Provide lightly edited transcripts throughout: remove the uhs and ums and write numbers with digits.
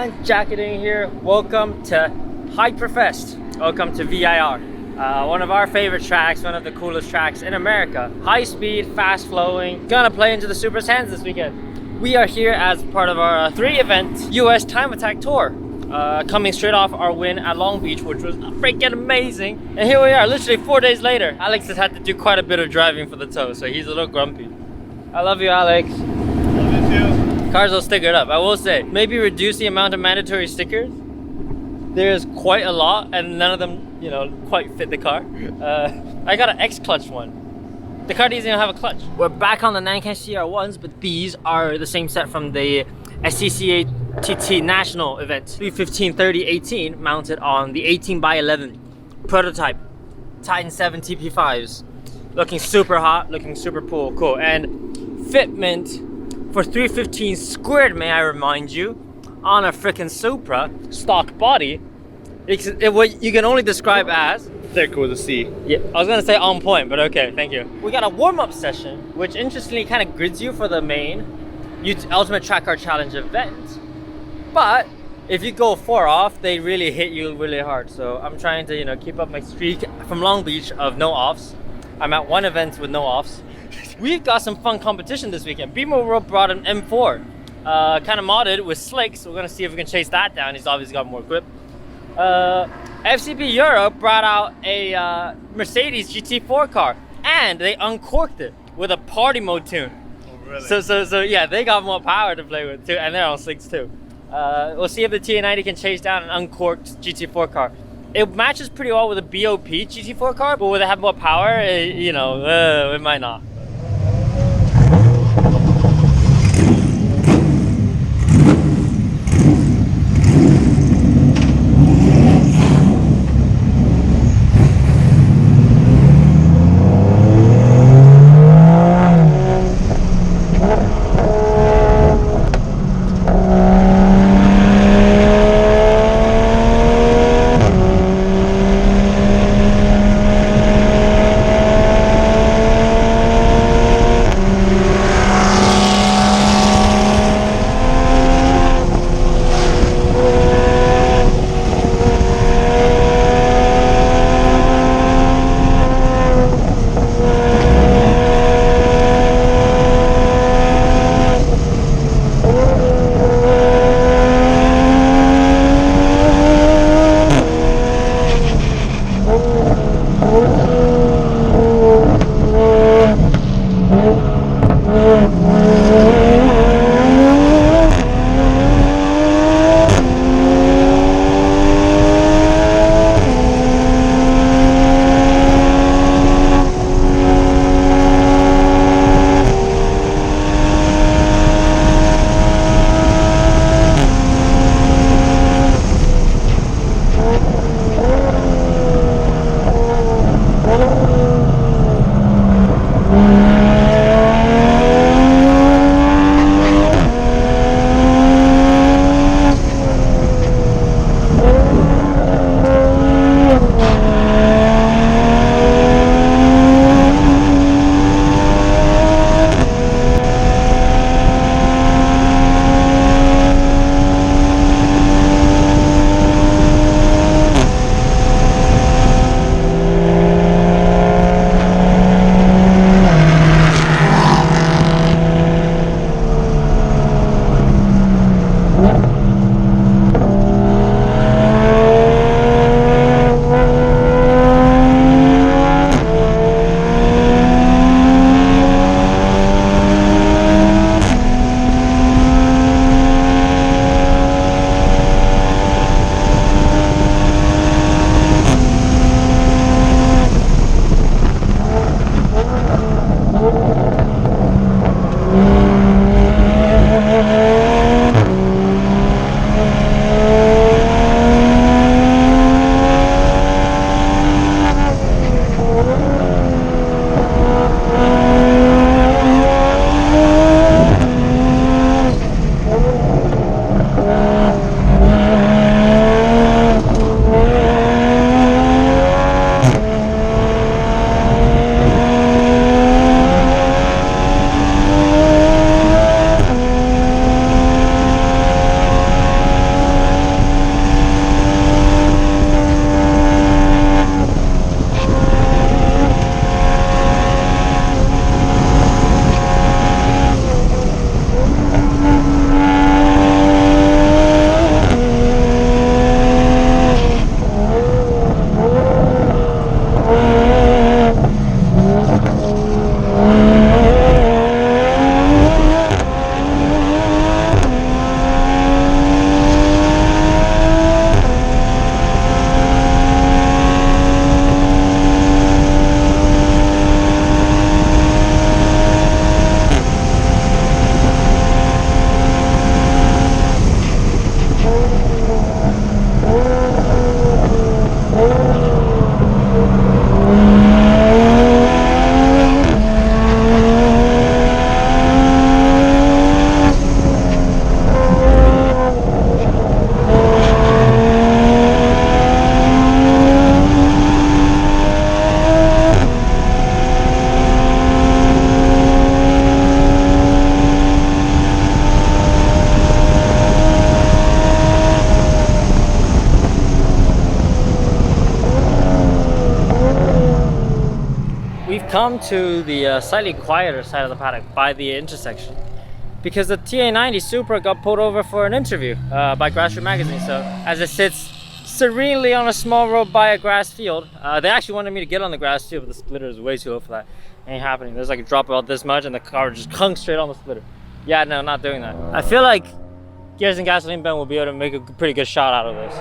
everyone, Jacketing here. Welcome to Hyperfest. Welcome to VIR. One of our favorite tracks, one of the coolest tracks in America. High speed, fast flowing. Gonna play into the Supra's hands this weekend. We are here as part of our 3-event US Time Attack Tour. Coming straight off our win at Long Beach, which was freaking amazing. And here we are, literally 4 days later. Alex has had to do quite a bit of driving for the tow, so he's a little grumpy. I love you, Alex. Love you too. Cars all stickered up. I will say, maybe reduce the amount of mandatory stickers. There's quite a lot, and none of them, you know, quite fit the car. I got an X clutch one. The car doesn't even have a clutch. We're back on the Nankan CR1s, but these are the same set from the SCCA TT National event. 315/30/18 mounted on the 18x11 prototype Titan 7 TP5s. Looking super hot, looking super cool. And fitment for 315 squared, may I remind you, on a freaking Supra stock body. What you can only describe as thick with a C. Yeah, I was gonna say on point, but okay, thank you. We got a warm-up session, which interestingly kind of grids you for the main Ultimate Track Car Challenge event. But if you go 4 off, they really hit you really hard. So I'm trying to, you know, keep up my streak from Long Beach of no offs. I'm at 1 event with no offs. We've got some fun competition this weekend. Bimo World brought an M4, kind of modded with slicks. We're gonna see if we can chase that down. He's obviously got more grip. FCP Europe brought out a Mercedes GT4 car, and they uncorked it with a party mode tune. Oh, really? So yeah, they got more power to play with too, and they're on slicks too. We'll see if the TA90 can chase down an uncorked GT4 car. It matches pretty well with a BOP GT4 car, but will it have more power? You know, it might not. come to the slightly quieter side of the paddock by the intersection because the TA90 Supra got pulled over for an interview by Grassroots magazine. So as it sits serenely on a small road by a grass field, they actually wanted me to get on the grass field, but the splitter is way too low for that. Ain't happening. There's like a drop about this much and the car just clung straight on the splitter. Yeah, no, not doing that. I feel like Gears and Gasoline Ben will be able to make a pretty good shot out of this.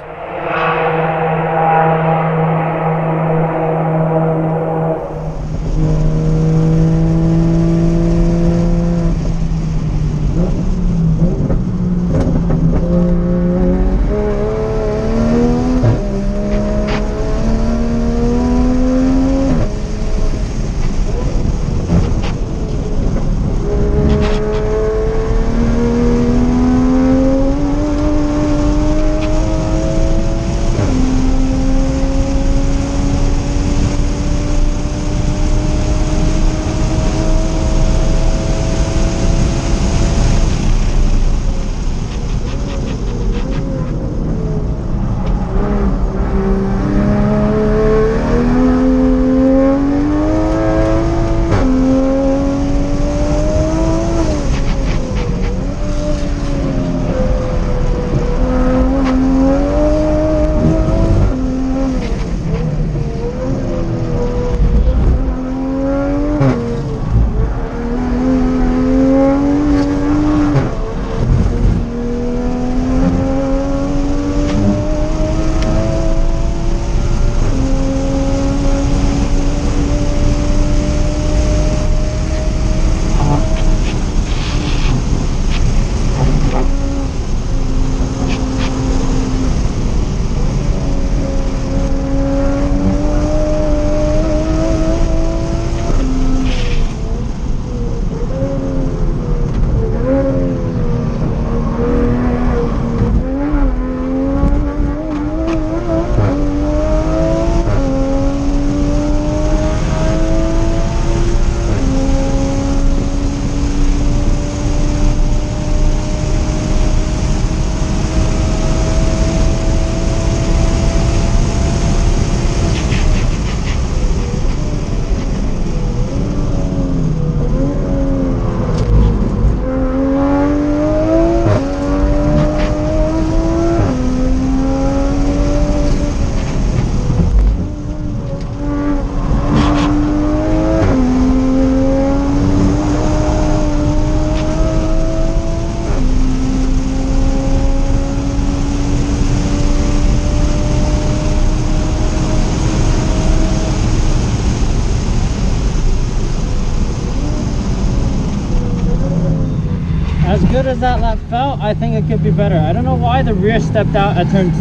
As good as that lap felt, I think it could be better. I don't know why the rear stepped out at turns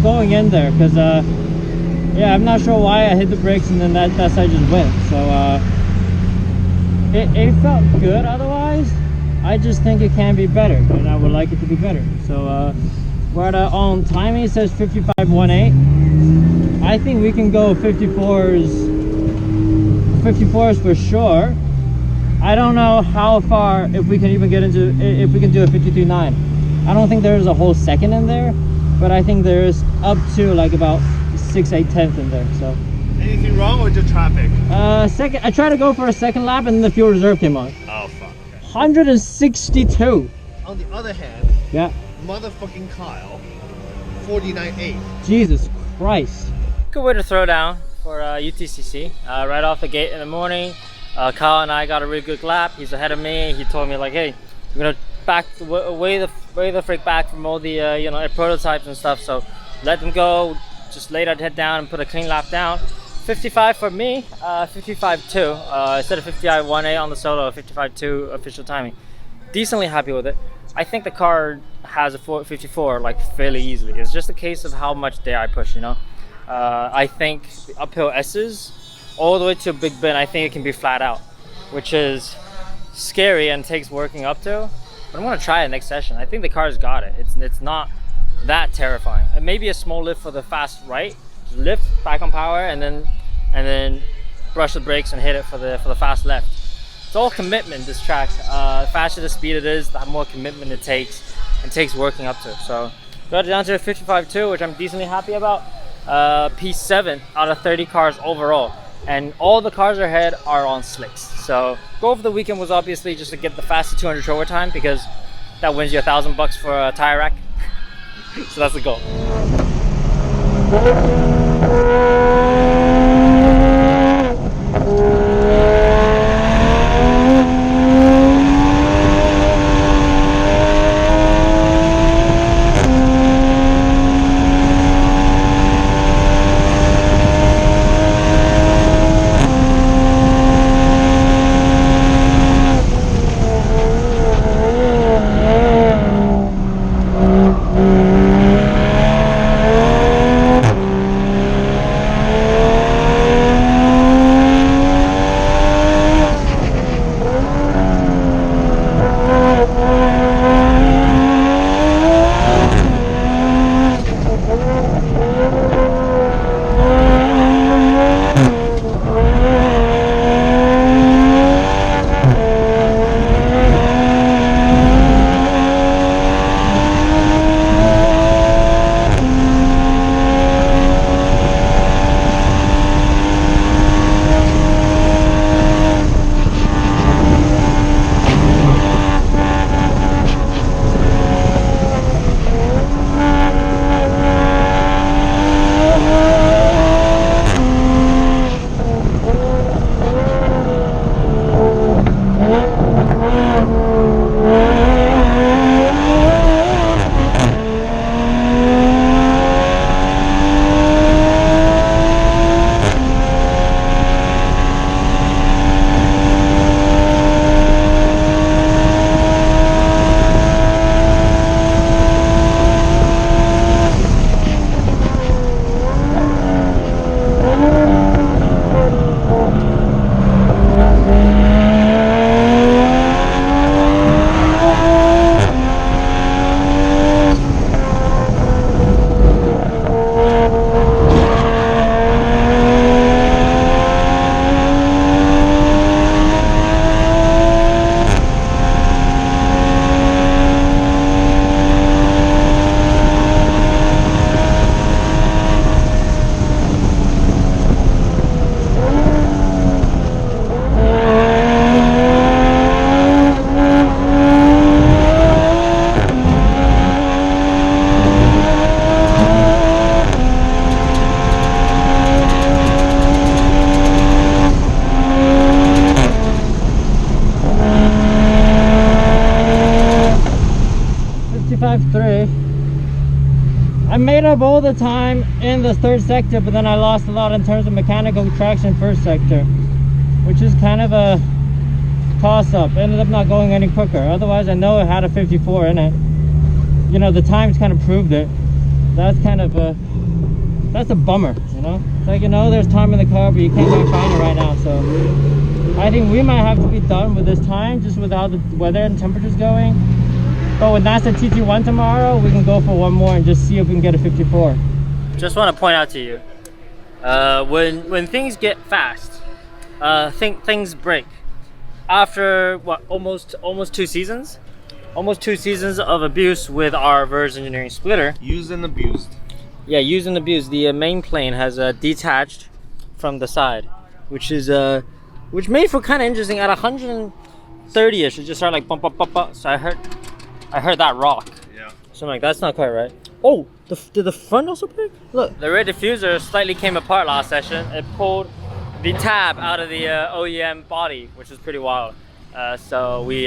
going in there, because yeah, I'm not sure why I hit the brakes and then that side just went. So it felt good otherwise. I just think it can be better, and I would like it to be better. So we're at on timing, it says 55.18. I think we can go 54s for sure. I don't know how far, if we can even get into, if we can do a 53.9. I don't think there's a whole second in there, but I think there's up to like about 6/8 in there. So anything wrong or just traffic? Second, I tried to go for a second lap and then the fuel reserve came on. Oh fuck. Okay. 162. On the other hand, Yeah. motherfucking Kyle, 49.8. Jesus Christ. Good way to throw down for UTCC. Right off the gate in the morning. Kyle and I got a really good lap. He's ahead of me. He told me like, hey, we're gonna back way the frick back from all the you know, prototypes and stuff. So let them go. Just lay that head down and put a clean lap down. 55 for me. 55.2 instead of 55.18 on the solo. 55.2 official timing. Decently happy with it. I think the car has a 54 like fairly easily. It's just a case of how much dare I push, you know. I think the uphill S's all the way to a Big Bend, I think it can be flat out, which is scary and takes working up to. But I'm gonna try it next session. I think the car's got it. It's not that terrifying. And maybe a small lift for the fast right, just lift back on power, and then brush the brakes and hit it for the fast left. It's all commitment, this track. The faster the speed it is, the more commitment it takes working up to. So got it down to a 55.2, which I'm decently happy about. P7 out of 30 cars overall. and all the cars ahead are on slicks. So goal for the weekend was obviously just to get the fastest 200 show time, because that wins you $1,000 for a tire rack. So that's the goal. 55.3. I made up all the time in the third sector, but then I lost a lot in terms of mechanical traction first sector, which is kind of a toss-up. Ended up not going any quicker. Otherwise, I know it had a 54 in it. You know, the times kind of proved it. That's kind of a, that's a bummer, you know? It's like, you know, there's time in the car, but you can't even find it right now. So I think we might have to be done with this time, just with how the weather and temperatures going. But with NASA TT1 tomorrow, we can go for one more and just see if we can get a 54. Just want to point out to you, when things get fast, things break. After what, almost 2 seasons? Almost 2 seasons of abuse with our VIR's engineering splitter. Used and abused. Yeah, used and abused. The main plane has detached from the side, which made for kind of interesting. At 130ish, it just started like bump, bump, bump, bump. So I heard that rock. Yeah. So I'm like, that's not quite right. Oh, did the front also break? Look, the rear diffuser slightly came apart last session. It pulled the tab out of the OEM body, which is pretty wild. So we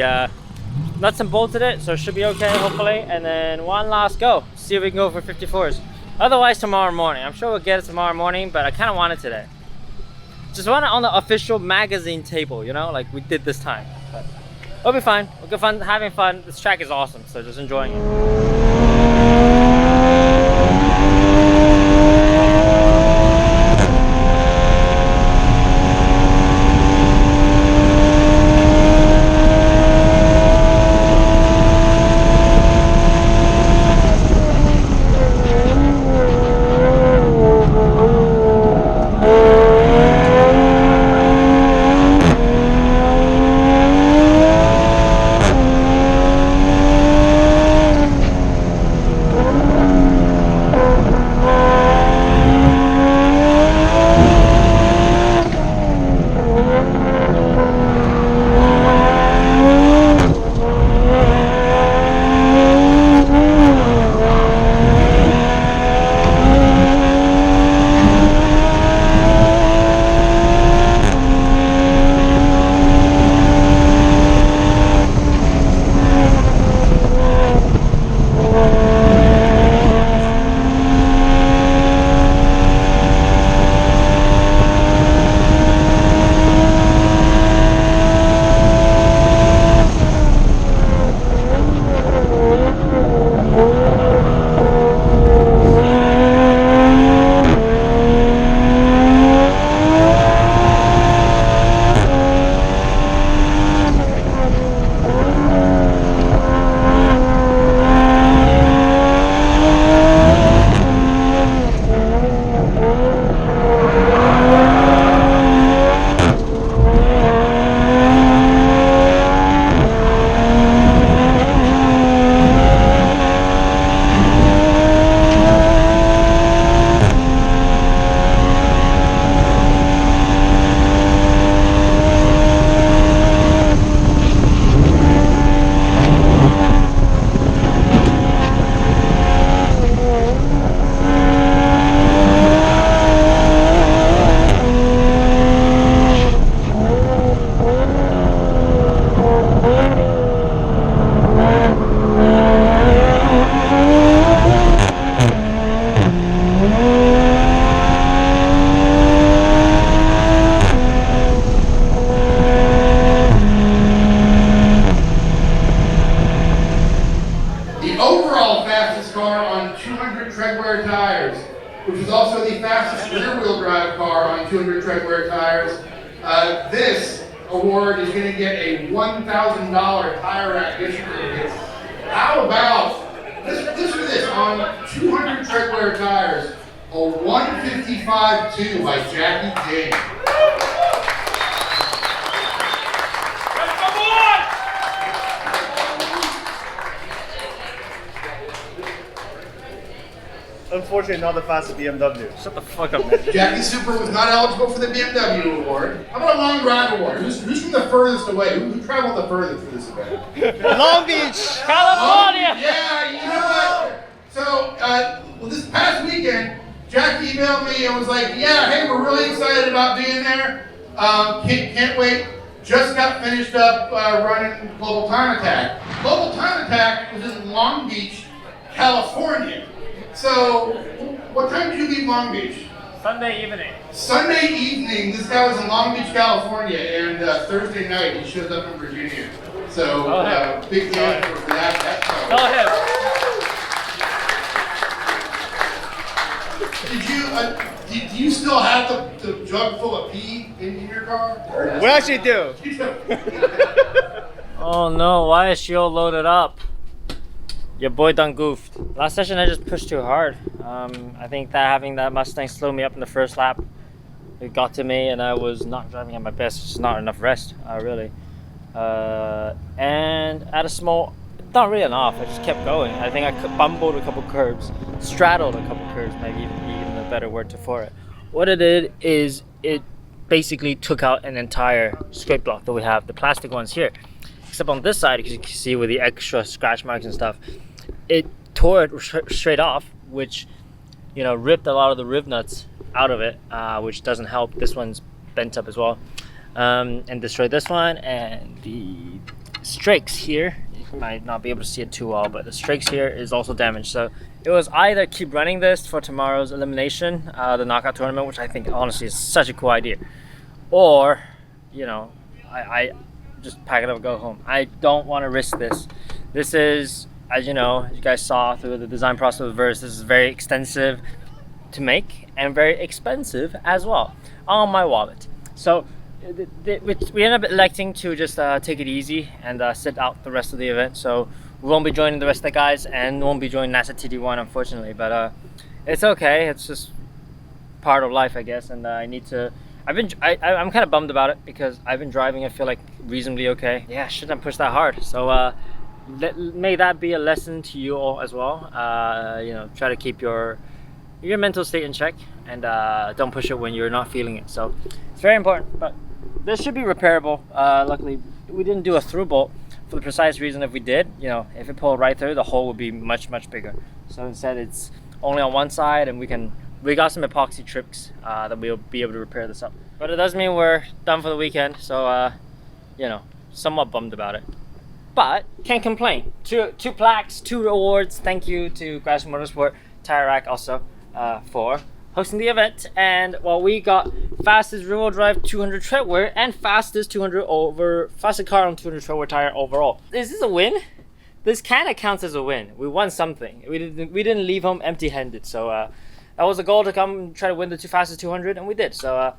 nuts and bolted it, so it should be okay, hopefully. And then one last go. See if we can go for 54s. Otherwise, tomorrow morning. I'm sure we'll get it tomorrow morning, but I kind of want it today. Just want it on the official magazine table, you know, like we did this time. But it'll be fine. We'll get fun, having fun. This track is awesome, so just enjoying it. fastest car on 200 tread-wear tires, which is also the fastest rear-wheel drive car on 200 tread-wear tires. This award is going to get a $1,000 tire rack gift certificate. How about, listen to this, on 200 tread-wear tires, a 155.2 by Jackie James. Unfortunately, not the fastest BMW. Shut the fuck up, man. Jackie Supra was not eligible for the BMW award. How about a long drive award? Who's from the furthest away? Who traveled the furthest for this event? Long Beach! California! Yeah, you know what? So, well, this past weekend, Jack emailed me and was like, yeah, hey, we're really excited about being there. Can't wait. Just got finished up running Global Time Attack. Global Time Attack was in Long Beach, California. So, what time did you leave Long Beach? Sunday evening. Sunday evening, this guy was in Long Beach, California, and Thursday night he shows up in Virginia. So, big game for that. Do you still have the jug full of pee in your car? We actually do. Oh no, why is she all loaded up? Your boy done goofed. Last session I just pushed too hard. I think that having that Mustang slow me up in the first lap, it got to me and I was not driving at my best. Just not enough rest, really. And at a small, not really enough, I just kept going. I think I bumbled a couple curbs, straddled a couple curbs, maybe even a better word for it. What it did is it basically took out an entire scrape block that we have, the plastic ones here. Except on this side, as you can see with the extra scratch marks and stuff, it tore it straight off, which, you know, ripped a lot of the riv nuts out of it, which doesn't help. This one's bent up as well, and destroyed this one. And the strakes here, you might not be able to see it too well, but the strakes here is also damaged. So it was either keep running this for tomorrow's elimination, the knockout tournament, which I think honestly is such a cool idea, or, you know, I just pack it up and go home. I don't want to risk this. This is, as you know, as you guys saw through the design process of VIR, this is very extensive to make and very expensive as well on my wallet. So we ended up electing to just take it easy and sit out the rest of the event. So we won't be joining the rest of the guys and won't be joining NASA TD1, unfortunately, but it's okay. It's just part of life, I guess, and I need to. I'm kind of bummed about it because I've been driving, I feel like, reasonably okay. Yeah, I shouldn't have pushed that hard. So may that be a lesson to you all as well. You know, try to keep your mental state in check and don't push it when you're not feeling it. So it's very important, but this should be repairable. Luckily, we didn't do a through bolt for the precise reason if we did, you know, if it pulled right through, the hole would be much, much bigger. So instead it's only on one side, and we got some epoxy tricks that we'll be able to repair this up. But it does mean we're done for the weekend, so you know, somewhat bummed about it. But can't complain. Two plaques, 2 awards. Thank you to Grassroots Motorsport, Tire Rack also for hosting the event. And while we got fastest rear-wheel drive 200 treadwear and fastest car on 200 treadwear tire overall. Is this a win? This kind of counts as a win. We won something. We didn't leave home empty-handed. So that was the goal, to come and try to win the fastest 200, and we did. So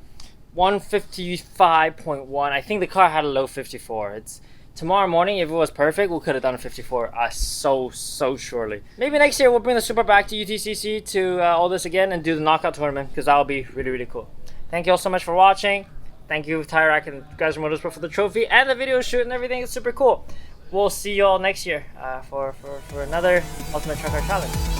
155.1. I think the car had a low 54. It's tomorrow morning. If it was perfect, we could have done a 54. So surely. Maybe next year we'll bring the Supra back to UTCC to all this again and do the knockout tournament, because that'll be really, really cool. Thank you all so much for watching. Thank you, Tire Rack and Grassroots Motorsport, for the trophy and the video shoot and everything. It's super cool. We'll see you all next year for another Ultimate Trucker Challenge.